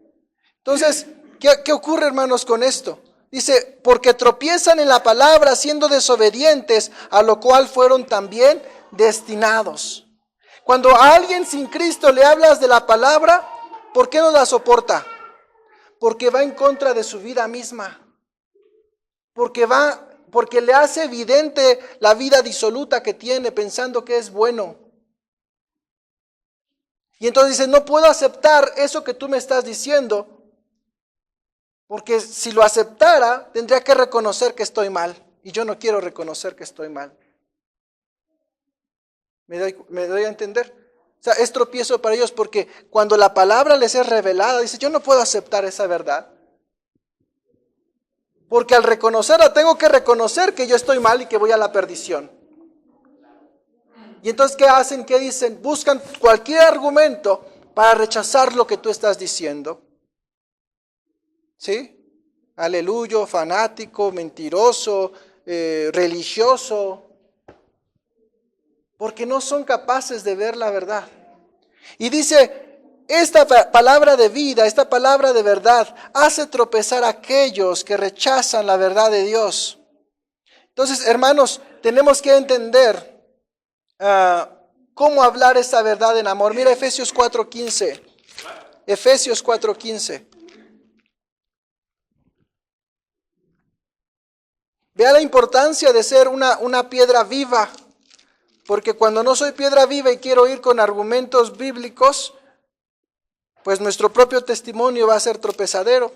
A: Entonces, ¿qué ocurre, hermanos, con esto? Dice, porque tropiezan en la palabra siendo desobedientes, a lo cual fueron también destinados. Cuando a alguien sin Cristo le hablas de la palabra, ¿por qué no la soporta? Porque va en contra de su vida misma. Porque le hace evidente la vida disoluta que tiene, pensando que es bueno. Y entonces dice, no puedo aceptar eso que tú me estás diciendo, porque si lo aceptara, tendría que reconocer que estoy mal. Y yo no quiero reconocer que estoy mal. ¿Me doy a entender? O sea, es tropiezo para ellos porque cuando la palabra les es revelada, dice, yo no puedo aceptar esa verdad. Porque al reconocerla, tengo que reconocer que yo estoy mal y que voy a la perdición. Y entonces, ¿qué hacen? ¿Qué dicen? Buscan cualquier argumento para rechazar lo que tú estás diciendo. ¿Sí? Aleluyo, fanático, mentiroso, religioso. Porque no son capaces de ver la verdad. Y dice, esta palabra de vida, esta palabra de verdad, hace tropezar a aquellos que rechazan la verdad de Dios. Entonces, hermanos, tenemos que entender cómo hablar esta verdad en amor. Mira Efesios 4:15. Efesios 4:15. Vea la importancia de ser una piedra viva, porque cuando no soy piedra viva y quiero ir con argumentos bíblicos, pues nuestro propio testimonio va a ser tropezadero.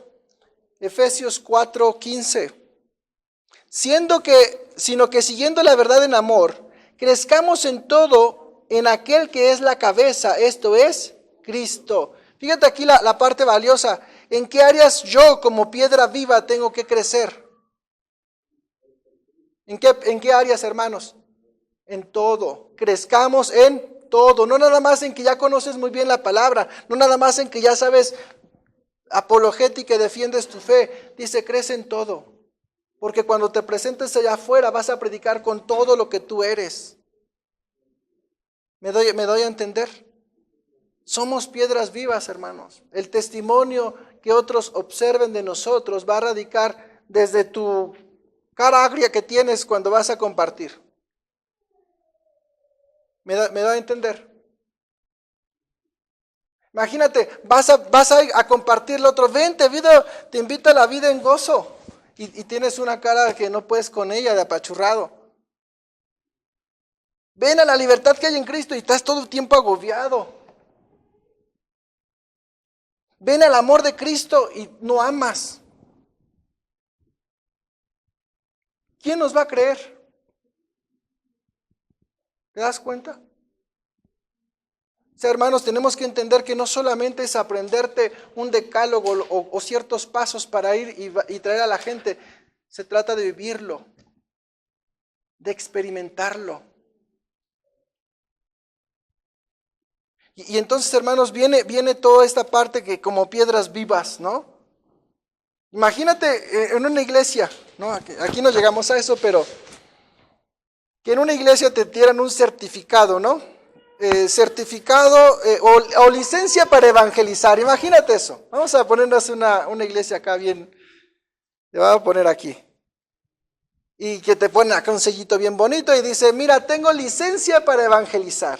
A: Efesios 4:15. Sino que siguiendo la verdad en amor, crezcamos en todo en aquel que es la cabeza, esto es Cristo. Fíjate aquí la parte valiosa. ¿En qué áreas yo como piedra viva tengo que crecer? ¿En qué áreas, hermanos? En todo. Crezcamos en todo. No nada más en que ya conoces muy bien la palabra. No nada más en que ya sabes apologética y defiendes tu fe. Dice, crece en todo. Porque cuando te presentes allá afuera vas a predicar con todo lo que tú eres. ¿Me doy a entender? Somos piedras vivas, hermanos. El testimonio que otros observen de nosotros va a radicar desde tu cara agria que tienes cuando vas a compartir. ¿Me da a entender? Imagínate, vas a compartirle otro. Vente, vida, te invito a la vida en gozo. Y tienes una cara que no puedes con ella, de apachurrado. Ven a la libertad que hay en Cristo y estás todo el tiempo agobiado. Ven al amor de Cristo y no amas. ¿Quién nos va a creer? ¿Te das cuenta? O sea, hermanos, tenemos que entender que no solamente es aprenderte un decálogo o ciertos pasos para ir y traer a la gente. Se trata de vivirlo, de experimentarlo. Y entonces, hermanos, viene toda esta parte que como piedras vivas, ¿no? Imagínate en una iglesia, ¿no? Aquí no llegamos a eso, pero que en una iglesia te dieran un certificado, ¿no? Certificado o licencia para evangelizar. Imagínate eso. Vamos a ponernos una iglesia acá bien. Le voy a poner aquí. Y que te ponen acá un sellito bien bonito y dice, mira, tengo licencia para evangelizar.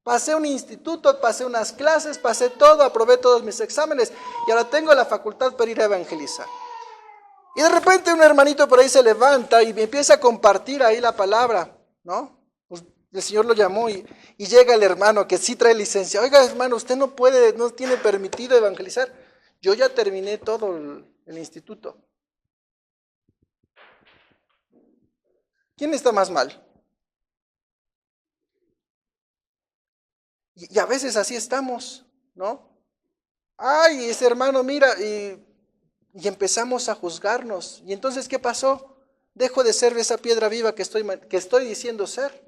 A: Pasé un instituto, pasé unas clases, pasé todo, aprobé todos mis exámenes y ahora tengo la facultad para ir a evangelizar. Y de repente un hermanito por ahí se levanta y empieza a compartir ahí la palabra, ¿no? Pues el Señor lo llamó y llega el hermano que sí trae licencia. Oiga, hermano, usted no puede, no tiene permitido evangelizar. Yo ya terminé todo el instituto. ¿Quién está más mal? Y a veces así estamos, ¿no? Ay, ese hermano, mira, y empezamos a juzgarnos. ¿Y entonces qué pasó? Dejo de ser esa piedra viva que estoy diciendo ser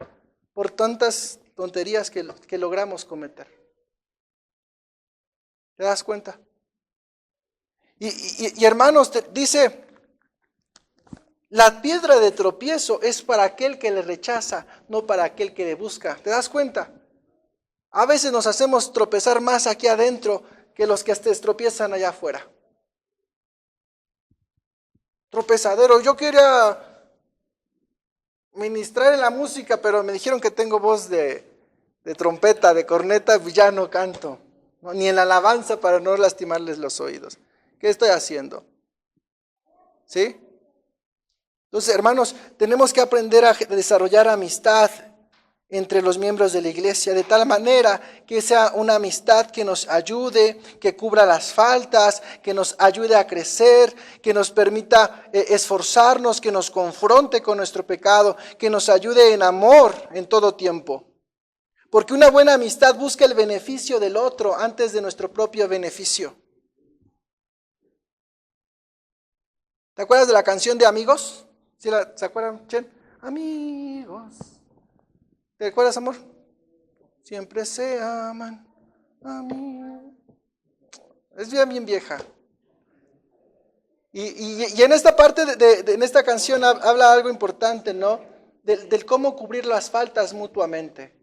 A: por tantas tonterías que logramos cometer. ¿Te das cuenta? Y hermanos, dice, la piedra de tropiezo es para aquel que le rechaza, no para aquel que le busca. ¿Te das cuenta? A veces nos hacemos tropezar más aquí adentro que los que se tropiezan allá afuera. Tropezadero. Yo quería ministrar en la música, pero me dijeron que tengo voz de trompeta, de corneta, ya no canto. ¿No? Ni en la alabanza para no lastimarles los oídos. ¿Qué estoy haciendo? ¿Sí? Entonces, hermanos, tenemos que aprender a desarrollar amistad entre los miembros de la iglesia, de tal manera que sea una amistad que nos ayude, que cubra las faltas, que nos ayude a crecer, que nos permita esforzarnos, que nos confronte con nuestro pecado, que nos ayude en amor en todo tiempo. Porque una buena amistad busca el beneficio del otro antes de nuestro propio beneficio. ¿Te acuerdas de la canción de Amigos? ¿Sí ¿Se acuerdan, Chen? Amigos. ¿Te acuerdas, amor? Siempre se aman a mí. Es bien vieja. Y en esta parte, en esta canción habla algo importante, ¿no? Del cómo cubrir las faltas mutuamente.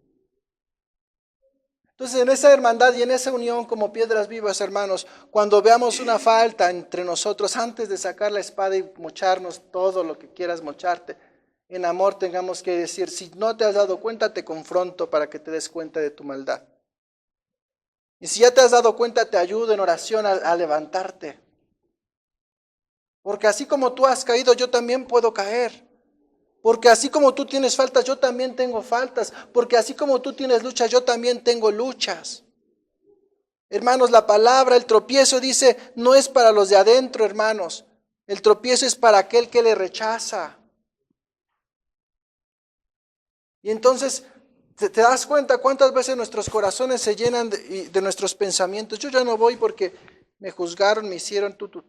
A: Entonces, en esa hermandad y en esa unión como piedras vivas, hermanos, cuando veamos una falta entre nosotros, antes de sacar la espada y mocharnos todo lo que quieras mocharte, en amor tengamos que decir, si no te has dado cuenta, te confronto para que te des cuenta de tu maldad. Y si ya te has dado cuenta, te ayudo en oración a levantarte. Porque así como tú has caído, yo también puedo caer. Porque así como tú tienes faltas, yo también tengo faltas. Porque así como tú tienes luchas, yo también tengo luchas. Hermanos, la palabra, el tropiezo dice, no es para los de adentro, hermanos. El tropiezo es para aquel que le rechaza. Y entonces, ¿te das cuenta cuántas veces nuestros corazones se llenan de nuestros pensamientos? Yo ya no voy porque me juzgaron, me hicieron tú.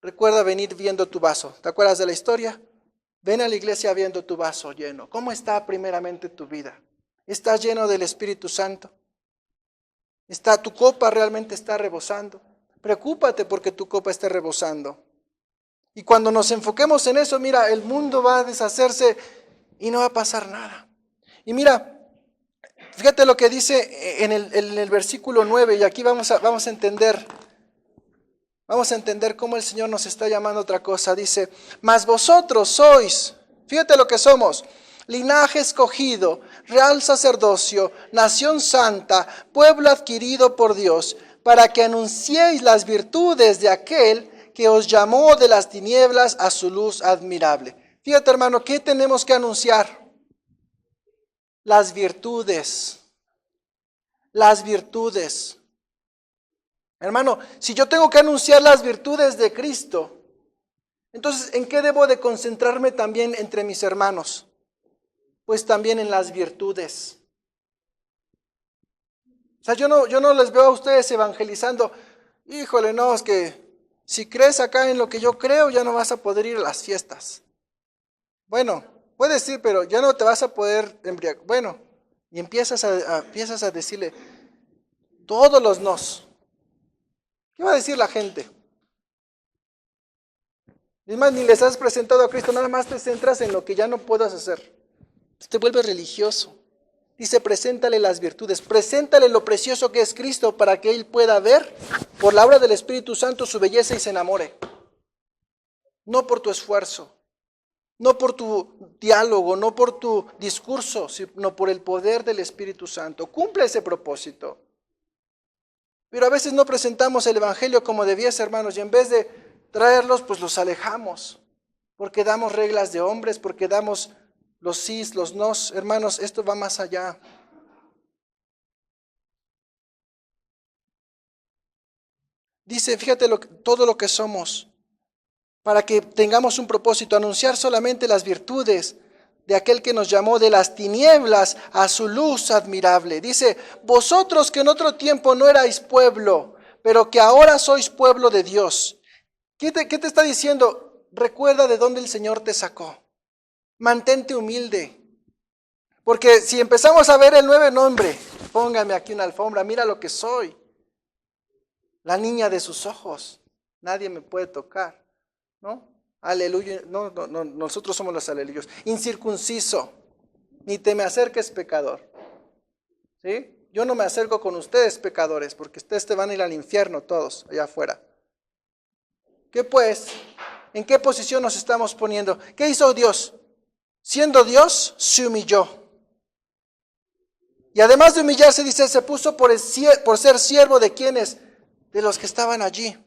A: Recuerda venir viendo tu vaso. ¿Te acuerdas de la historia? Ven a la iglesia viendo tu vaso lleno. ¿Cómo está primeramente tu vida? ¿Estás lleno del Espíritu Santo? ¿Tu copa realmente está rebosando? Preocúpate porque tu copa esté rebosando. Y cuando nos enfoquemos en eso, mira, el mundo va a deshacerse y no va a pasar nada. Y mira, fíjate lo que dice en el versículo 9, y aquí vamos a entender cómo el Señor nos está llamando a otra cosa. Dice, mas vosotros sois, fíjate lo que somos, linaje escogido, real sacerdocio, nación santa, pueblo adquirido por Dios, para que anunciéis las virtudes de aquel que os llamó de las tinieblas a su luz admirable. Fíjate, hermano, ¿qué tenemos que anunciar? Las virtudes. Las virtudes. Hermano, si yo tengo que anunciar las virtudes de Cristo, entonces, ¿en qué debo de concentrarme también entre mis hermanos? Pues también en las virtudes. O sea, yo no les veo a ustedes evangelizando. Híjole, no, es que si crees acá en lo que yo creo, ya no vas a poder ir a las fiestas. Bueno, puedes ir, pero ya no te vas a poder embriagar. Bueno, y empiezas a decirle todos los nos. ¿Qué va a decir la gente? Es más, ni les has presentado a Cristo, nada más te centras en lo que ya no puedas hacer. Te vuelves religioso. Dice, preséntale las virtudes, preséntale lo precioso que es Cristo para que Él pueda ver por la obra del Espíritu Santo su belleza y se enamore. No por tu esfuerzo, no por tu diálogo, no por tu discurso, sino por el poder del Espíritu Santo. Cumple ese propósito. Pero a veces no presentamos el Evangelio como debiese, hermanos, y en vez de traerlos, pues los alejamos, porque damos reglas de hombres, porque damos los sís, los nos. Hermanos, esto va más allá. Dice, fíjate todo lo que somos, para que tengamos un propósito, anunciar solamente las virtudes de aquel que nos llamó de las tinieblas a su luz admirable. Dice, vosotros que en otro tiempo no erais pueblo, pero que ahora sois pueblo de Dios. ¿Qué te está diciendo? Recuerda de dónde el Señor te sacó. Mantente humilde. Porque si empezamos a ver el nuevo nombre, póngame aquí una alfombra, mira lo que soy. La niña de sus ojos. Nadie me puede tocar, ¿no? Aleluya, no, nosotros somos los aleluyos. Incircunciso, ni te me acerques pecador. ¿Sí? Yo no me acerco con ustedes pecadores, porque ustedes te van a ir al infierno todos, allá afuera. ¿Qué pues? ¿En qué posición nos estamos poniendo? ¿Qué hizo Dios? Siendo Dios, se humilló. Y además de humillarse, dice, se puso por ser siervo de quienes, de los que estaban allí.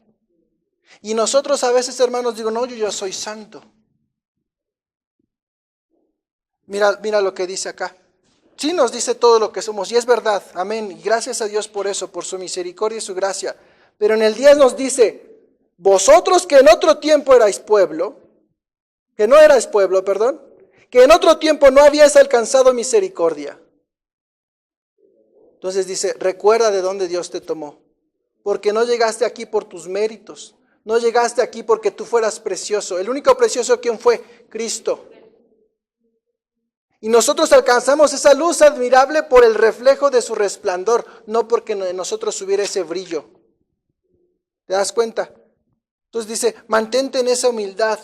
A: Y nosotros a veces, hermanos, digo, no, yo soy santo. Mira lo que dice acá. Sí nos dice todo lo que somos, y es verdad, amén. Y gracias a Dios por eso, por su misericordia y su gracia. Pero en el 10 nos dice, vosotros que en otro tiempo erais pueblo, que en otro tiempo no habíais alcanzado misericordia. Entonces dice, recuerda de dónde Dios te tomó, porque no llegaste aquí por tus méritos. No llegaste aquí porque tú fueras precioso. El único precioso, ¿quién fue? Cristo. Y nosotros alcanzamos esa luz admirable por el reflejo de su resplandor, no porque en nosotros hubiera ese brillo. ¿Te das cuenta? Entonces dice, mantente en esa humildad,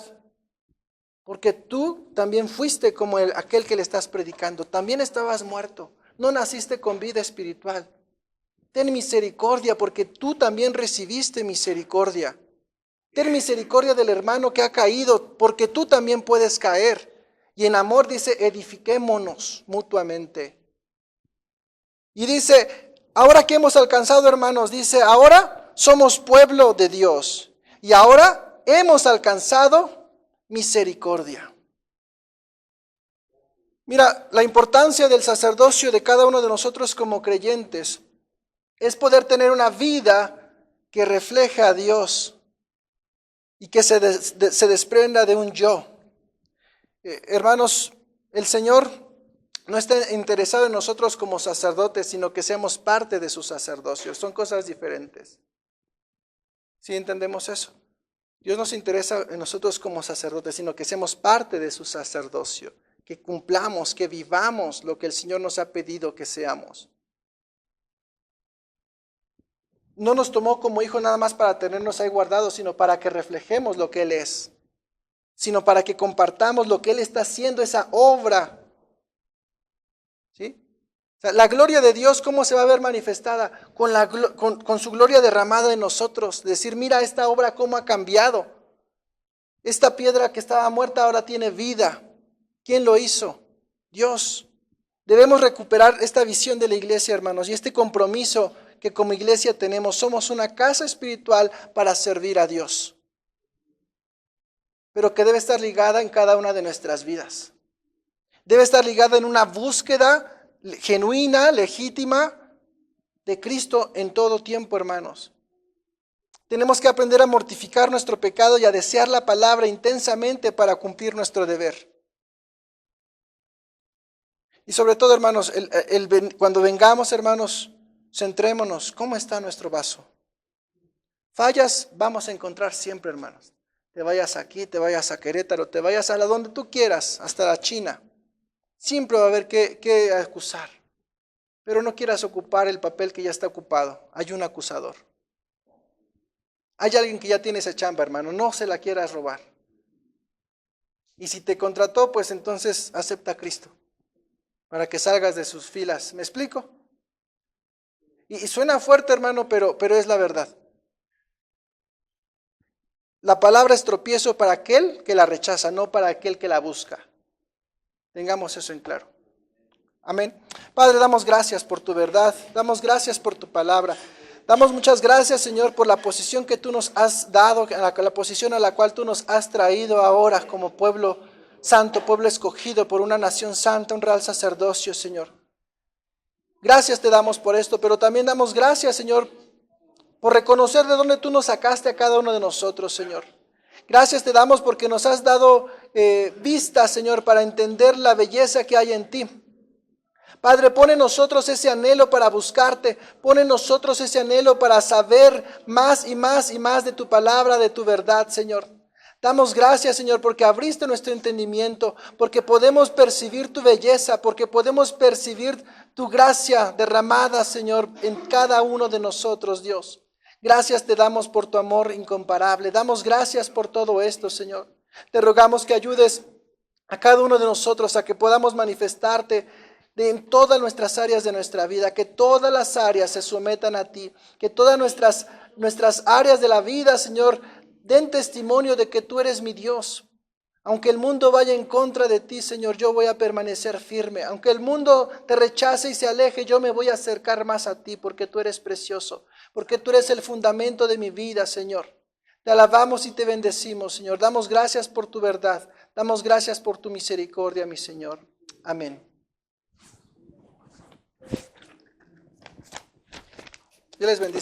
A: porque tú también fuiste como aquel que le estás predicando. También estabas muerto, no naciste con vida espiritual. Ten misericordia, porque tú también recibiste misericordia. Ten misericordia del hermano que ha caído, porque tú también puedes caer. Y en amor dice, edifiquémonos mutuamente. Y dice, ahora que hemos alcanzado, hermanos, dice, ahora somos pueblo de Dios. Y ahora hemos alcanzado misericordia. Mira, la importancia del sacerdocio de cada uno de nosotros como creyentes es poder tener una vida que refleje a Dios y que se desprenda de un yo. Hermanos, el Señor no está interesado en nosotros como sacerdotes, sino que seamos parte de su sacerdocio. Son cosas diferentes. ¿Sí entendemos eso? Dios no se interesa en nosotros como sacerdotes, sino que seamos parte de su sacerdocio, que cumplamos, que vivamos lo que el Señor nos ha pedido que seamos. No nos tomó como hijo nada más para tenernos ahí guardados, sino para que reflejemos lo que Él es, sino para que compartamos lo que Él está haciendo, esa obra. ¿Sí? O sea, la gloria de Dios, ¿cómo se va a ver manifestada? Con su gloria derramada en nosotros. Decir, mira esta obra cómo ha cambiado. Esta piedra que estaba muerta ahora tiene vida. ¿Quién lo hizo? Dios. Debemos recuperar esta visión de la iglesia, hermanos, y este compromiso que como iglesia tenemos. Somos una casa espiritual para servir a Dios, pero que debe estar ligada en cada una de nuestras vidas. Debe estar ligada en una búsqueda genuina, legítima de Cristo en todo tiempo, hermanos. Tenemos que aprender a mortificar nuestro pecado y a desear la palabra intensamente para cumplir nuestro deber. Y sobre todo, hermanos, cuando vengamos, hermanos, centrémonos. ¿Cómo está nuestro vaso? Fallas vamos a encontrar siempre, hermanos. Te vayas aquí, te vayas a Querétaro, te vayas a donde tú quieras, hasta la China. Siempre va a haber que acusar. Pero no quieras ocupar el papel que ya está ocupado. Hay un acusador. Hay alguien que ya tiene esa chamba, hermano. No se la quieras robar. Y si te contrató, pues entonces acepta a Cristo, para que salgas de sus filas. ¿Me explico? Y suena fuerte, hermano, pero es la verdad. La palabra es tropiezo para aquel que la rechaza, no para aquel que la busca. Tengamos eso en claro. Amén. Padre, damos gracias por tu verdad, damos gracias por tu palabra. Damos muchas gracias, Señor, por la posición que tú nos has dado, la posición a la cual tú nos has traído ahora como pueblo santo, pueblo escogido por una nación santa, un real sacerdocio, Señor. Gracias te damos por esto, pero también damos gracias, Señor, por reconocer de dónde tú nos sacaste a cada uno de nosotros, Señor. Gracias te damos porque nos has dado vista, Señor, para entender la belleza que hay en ti. Padre, pone en nosotros ese anhelo para buscarte, pone en nosotros ese anhelo para saber más y más y más de tu palabra, de tu verdad, Señor. Damos gracias, Señor, porque abriste nuestro entendimiento, porque podemos percibir tu belleza, porque podemos percibir tu gracia derramada, Señor, en cada uno de nosotros, Dios. Gracias te damos por tu amor incomparable. Damos gracias por todo esto, Señor. Te rogamos que ayudes a cada uno de nosotros a que podamos manifestarte en todas nuestras áreas de nuestra vida, que todas las áreas se sometan a ti, que todas nuestras áreas de la vida, Señor, den testimonio de que tú eres mi Dios. Aunque el mundo vaya en contra de ti, Señor, yo voy a permanecer firme. Aunque el mundo te rechace y se aleje, yo me voy a acercar más a ti porque tú eres precioso, porque tú eres el fundamento de mi vida, Señor. Te alabamos y te bendecimos, Señor. Damos gracias por tu verdad. Damos gracias por tu misericordia, mi Señor. Amén. Dios les bendice.